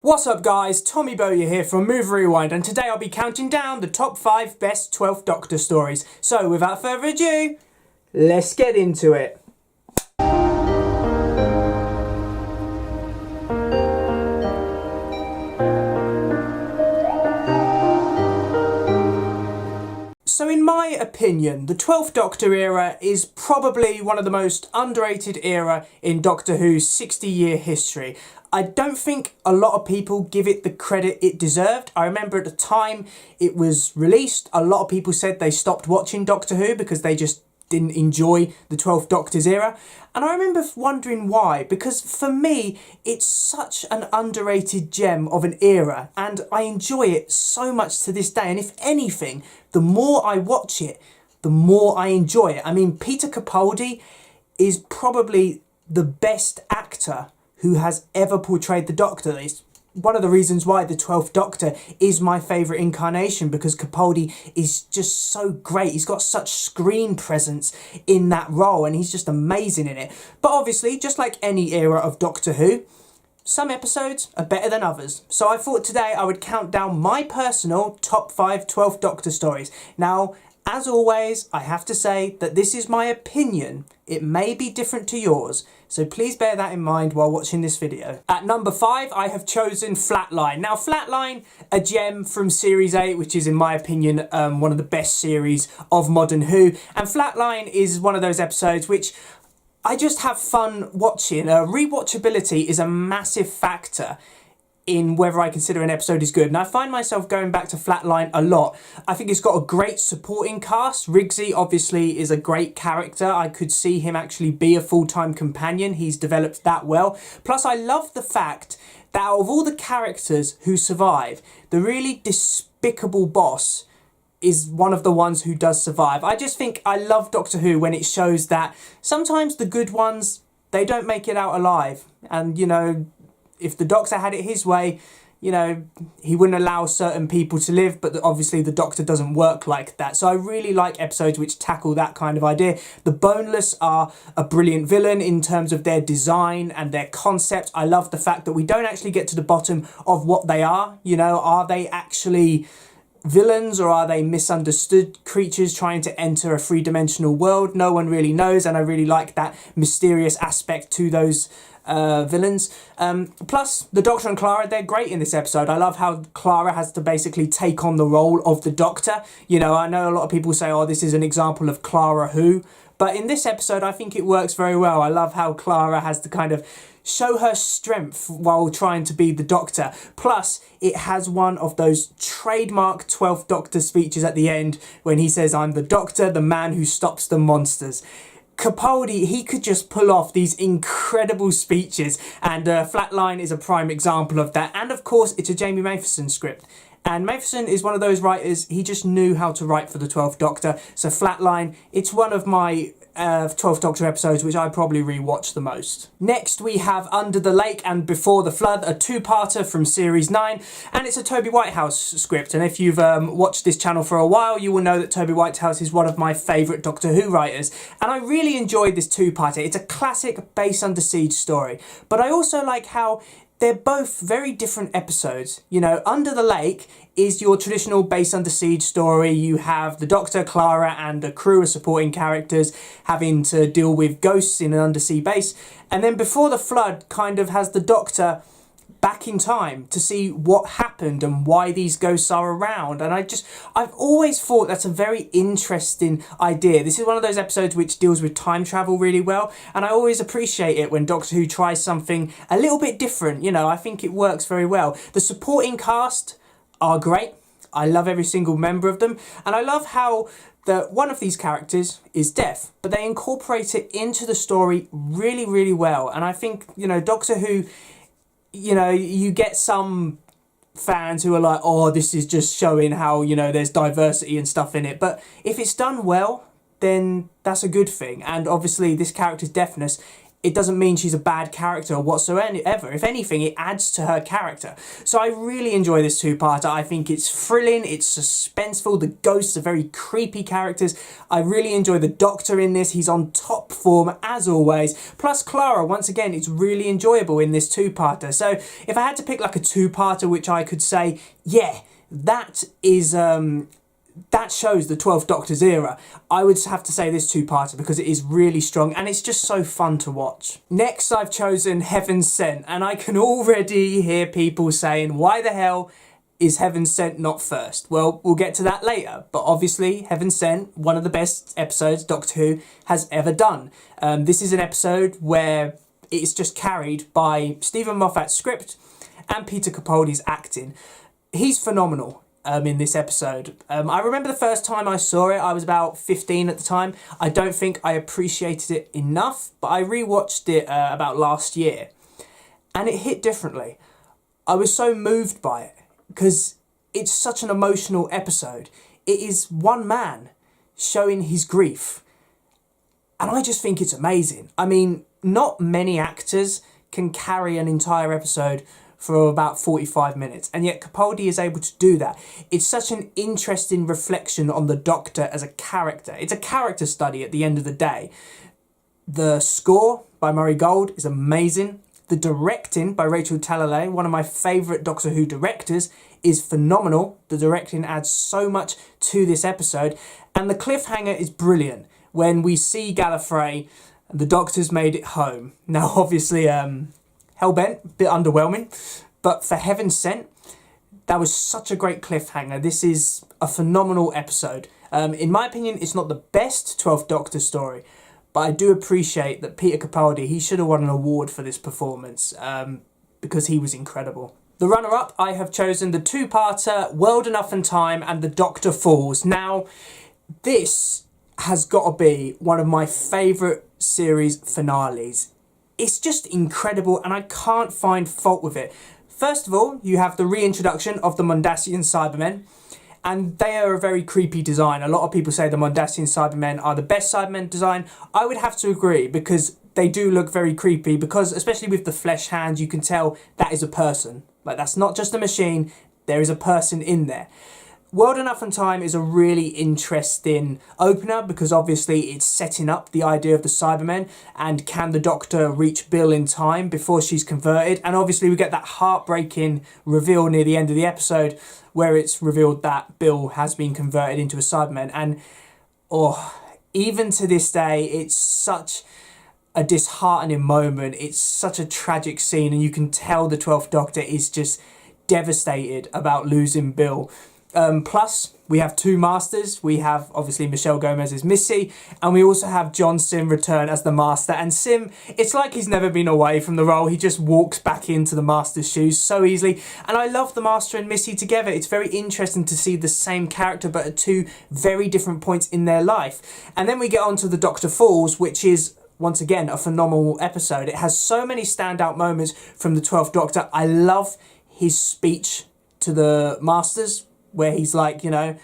What's up guys, Tommy Bowyer here from Move Rewind, and today I'll be counting down the top 5 best 12th Doctor stories. So without further ado, let's get into it. So in my opinion, the 12th Doctor era is probably one of the most underrated era in Doctor Who's 60-year history. I don't think a lot of people give it the credit it deserved. I remember at the time it was released, a lot of people said they stopped watching Doctor Who because they just didn't enjoy the 12th Doctor's era. And I remember wondering why, because for me, it's such an underrated gem of an era and I enjoy it so much to this day. And if anything, the more I watch it, the more I enjoy it. I mean, Peter Capaldi is probably the best actor who has ever portrayed the Doctor. It's one of the reasons why the 12th Doctor is my favourite incarnation, because Capaldi is just so great. He's got such screen presence in that role and he's just amazing in it. But obviously, just like any era of Doctor Who, some episodes are better than others. So I thought today I would count down my personal top 5 12th Doctor stories. Now, as always, I have to say that this is my opinion. It may be different to yours, so please bear that in mind while watching this video. At number 5, I have chosen Flatline. Now, Flatline, a gem from Series 8, which is, in my opinion, one of the best series of modern Who. And Flatline is one of those episodes which I just have fun watching. Rewatchability is a massive factor in whether I consider an episode is good. And I find myself going back to Flatline a lot. I think it's got a great supporting cast. Rigsy obviously is a great character. I could see him actually be a full-time companion. He's developed that well. Plus I love the fact that out of all the characters who survive, the really despicable boss is one of the ones who does survive. I just think I love Doctor Who when it shows that sometimes the good ones, they don't make it out alive. And you know, if the Doctor had it his way, you know, he wouldn't allow certain people to live, but obviously the Doctor doesn't work like that. So I really like episodes which tackle that kind of idea. The Boneless are a brilliant villain in terms of their design and their concept. I love the fact that we don't actually get to the bottom of what they are. You know, are they actually villains or are they misunderstood creatures trying to enter a three-dimensional world? No one really knows, and I really like that mysterious aspect to those villains. Plus, the Doctor and Clara, they're great in this episode. I love how Clara has to basically take on the role of the Doctor. You know, I know a lot of people say, oh, this is an example of Clara Who, but in this episode, I think it works very well. I love how Clara has to kind of show her strength while trying to be the Doctor. Plus, it has one of those trademark 12th Doctor speeches at the end when he says, I'm the Doctor, the man who stops the monsters. Capaldi, he could just pull off these incredible speeches, and Flatline is a prime example of that. And of course, it's a Jamie Matheson script. And Matheson is one of those writers, he just knew how to write for the 12th Doctor. So Flatline, it's one of my 12th Doctor episodes which I probably rewatch the most. Next we have Under the Lake and Before the Flood, a two-parter from Series 9, and it's a Toby Whitehouse script. And if you've watched this channel for a while, you will know that Toby Whitehouse is one of my favourite Doctor Who writers. And I really enjoyed this two-parter. It's a classic Base Under Siege story, but I also like how they're both very different episodes. You know, Under the Lake is your traditional Base Under Siege story. You have the Doctor, Clara and a crew of supporting characters having to deal with ghosts in an undersea base. And then Before the Flood kind of has the Doctor back in time to see what happened and why these ghosts are around. And I've always thought that's a very interesting idea. This is one of those episodes which deals with time travel really well, and I always appreciate it when Doctor Who tries something a little bit different. You know, I think it works very well. The supporting cast are great. I love every single member of them, and I love how one of these characters is deaf, but they incorporate it into the story really, really well. And I think, you know, Doctor Who, you know, you get some fans who are like, oh, this is just showing how, you know, there's diversity and stuff in it. But if it's done well, then that's a good thing. And obviously this character's deafness it doesn't mean she's a bad character or whatsoever. If anything, it adds to her character. So I really enjoy this two-parter. I think it's thrilling, it's suspenseful, the ghosts are very creepy characters. I really enjoy the Doctor in this, he's on top form as always. Plus Clara, once again, it's really enjoyable in this two-parter. So if I had to pick like a two-parter which I could say, yeah, that is... that shows the 12th Doctor's era, I would have to say this two-parter because it is really strong and it's just so fun to watch. Next, I've chosen Heaven Sent, and I can already hear people saying, why the hell is Heaven Sent not first? Well, we'll get to that later, but obviously Heaven Sent, one of the best episodes Doctor Who has ever done. This is an episode where it's just carried by Stephen Moffat's script and Peter Capaldi's acting. He's phenomenal. In this episode. I remember the first time I saw it, I was about 15 at the time. I don't think I appreciated it enough, but I rewatched it about last year and it hit differently. I was so moved by it because it's such an emotional episode. It is one man showing his grief and I just think it's amazing. I mean, not many actors can carry an entire episode for about 45 minutes, and yet Capaldi is able to do that. It's such an interesting reflection on the Doctor as a character. It's a character study at the end of the day. The score by Murray Gold is amazing. The directing by Rachel Talalay, one of my favourite Doctor Who directors, is phenomenal. The directing adds so much to this episode, and the cliffhanger is brilliant. When we see Gallifrey, the Doctor's made it home. Now, obviously, Hellbent, a bit underwhelming, but for Heaven Sent, that was such a great cliffhanger. This is a phenomenal episode. In my opinion, it's not the best 12th Doctor story, but I do appreciate that Peter Capaldi, he should have won an award for this performance because he was incredible. The runner-up, I have chosen the two-parter World Enough and Time and The Doctor Falls. Now, this has got to be one of my favourite series finales. It's just incredible and I can't find fault with it. First of all, you have the reintroduction of the Mondasian Cybermen, and they are a very creepy design. A lot of people say the Mondasian Cybermen are the best Cybermen design. I would have to agree because they do look very creepy because, especially with the flesh hands, you can tell that is a person. Like, that's not just a machine, there is a person in there. World Enough and Time is a really interesting opener because obviously it's setting up the idea of the Cybermen and can the Doctor reach Bill in time before she's converted, and obviously we get that heartbreaking reveal near the end of the episode where it's revealed that Bill has been converted into a Cyberman, and even to this day it's such a disheartening moment, it's such a tragic scene, and you can tell the 12th Doctor is just devastated about losing Bill. Plus, we have two Masters. We have, obviously, Michelle Gomez as Missy, and we also have John Sim return as the Master. And Sim, it's like he's never been away from the role. He just walks back into the Master's shoes so easily. And I love the Master and Missy together. It's very interesting to see the same character, but at two very different points in their life. And then we get on to The Doctor Falls, which is, once again, a phenomenal episode. It has so many standout moments from the 12th Doctor. I love his speech to the Masters, where he's like, you know,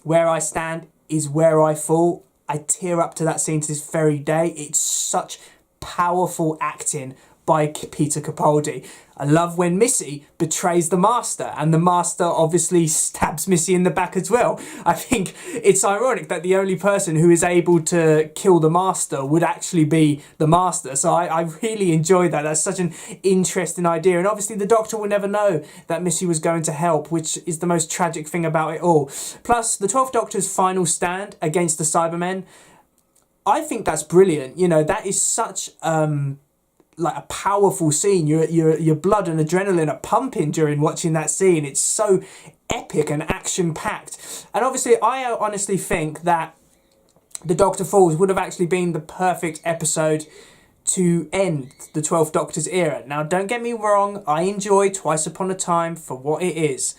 where I stand is where I fall. I tear up to that scene to this very day. It's such powerful acting by Peter Capaldi. I love when Missy betrays the Master, and the Master obviously stabs Missy in the back as well. I think it's ironic that the only person who is able to kill the Master would actually be the Master. So I really enjoy that. That's such an interesting idea. And obviously the Doctor will never know that Missy was going to help, which is the most tragic thing about it all. Plus, the 12th Doctor's final stand against the Cybermen, I think that's brilliant. You know, that is such like a powerful scene. Your blood and adrenaline are pumping during watching that scene. It's so epic and action-packed. And obviously, I honestly think that The Doctor Falls would have actually been the perfect episode to end the 12th Doctor's era. Now, don't get me wrong, I enjoy Twice Upon a Time for what it is.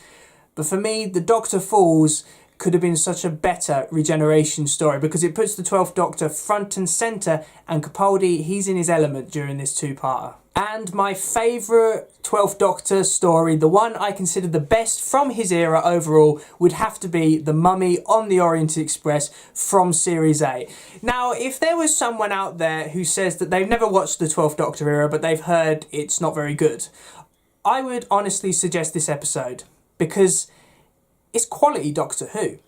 But for me, The Doctor Falls could have been such a better regeneration story because it puts the 12th Doctor front and centre, and Capaldi, he's in his element during this two-parter. And my favourite 12th Doctor story, the one I consider the best from his era overall, would have to be The Mummy on the Orient Express from Series 8. Now, if there was someone out there who says that they've never watched the 12th Doctor era, but they've heard it's not very good, I would honestly suggest this episode, because it's quality Doctor Who.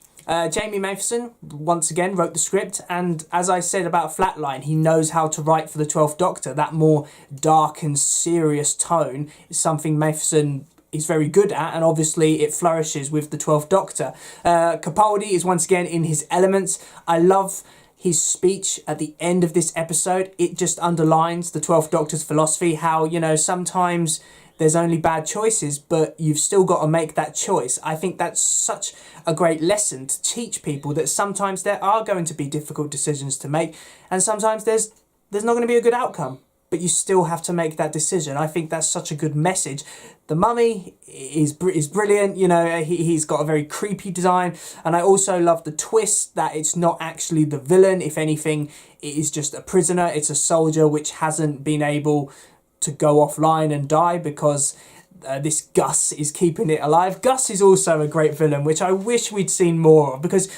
Jamie Matheson, once again, wrote the script, and as I said about Flatline, he knows how to write for the 12th Doctor. That more dark and serious tone is something Matheson is very good at, and obviously it flourishes with the 12th Doctor. Capaldi is once again in his elements. I love his speech at the end of this episode. It just underlines the 12th Doctor's philosophy, how, you know, sometimes there's only bad choices, but you've still got to make that choice. I think that's such a great lesson to teach people, that sometimes there are going to be difficult decisions to make, and sometimes there's not going to be a good outcome, but you still have to make that decision. I think that's such a good message. The Mummy is brilliant, you know, he's got a very creepy design, and I also love the twist that it's not actually the villain. If anything, it is just a prisoner. It's a soldier which hasn't been able to go offline and die because this Gus is keeping it alive. Gus is also a great villain, which I wish we'd seen more of, because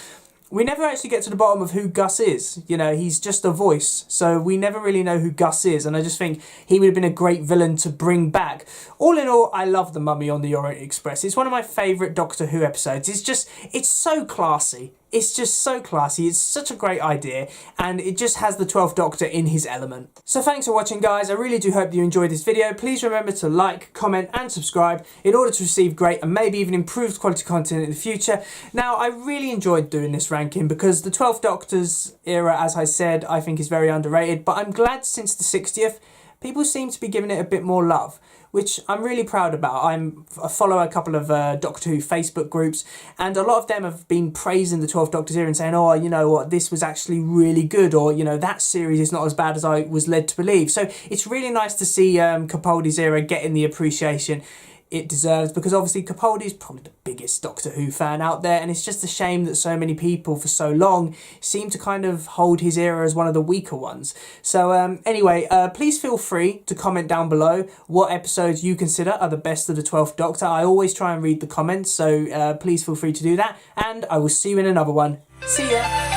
we never actually get to the bottom of who Gus is. You know, he's just a voice, so we never really know who Gus is, and I just think he would have been a great villain to bring back. All in all, I love The Mummy on the Orient Express. It's one of my favourite Doctor Who episodes. It's so classy. It's just so classy. It's such a great idea, and it just has the 12th Doctor in his element. So thanks for watching, guys. I really do hope you enjoyed this video. Please remember to like, comment and subscribe in order to receive great and maybe even improved quality content in the future. Now, I really enjoyed doing this ranking because the 12th Doctor's era, as I said, I think is very underrated, but I'm glad since the 60th, people seem to be giving it a bit more love, which I'm really proud about. I follow a couple of Doctor Who Facebook groups, and a lot of them have been praising the 12th Doctor's era and saying, oh, you know what, this was actually really good, or, you know, that series is not as bad as I was led to believe. So it's really nice to see Capaldi's era getting the appreciation it deserves, because obviously Capaldi is probably the biggest Doctor Who fan out there, and it's just a shame that so many people for so long seem to kind of hold his era as one of the weaker ones. So anyway, please feel free to comment down below what episodes you consider are the best of the 12th Doctor. I always try and read the comments, so please feel free to do that, and I will see you in another one. See ya!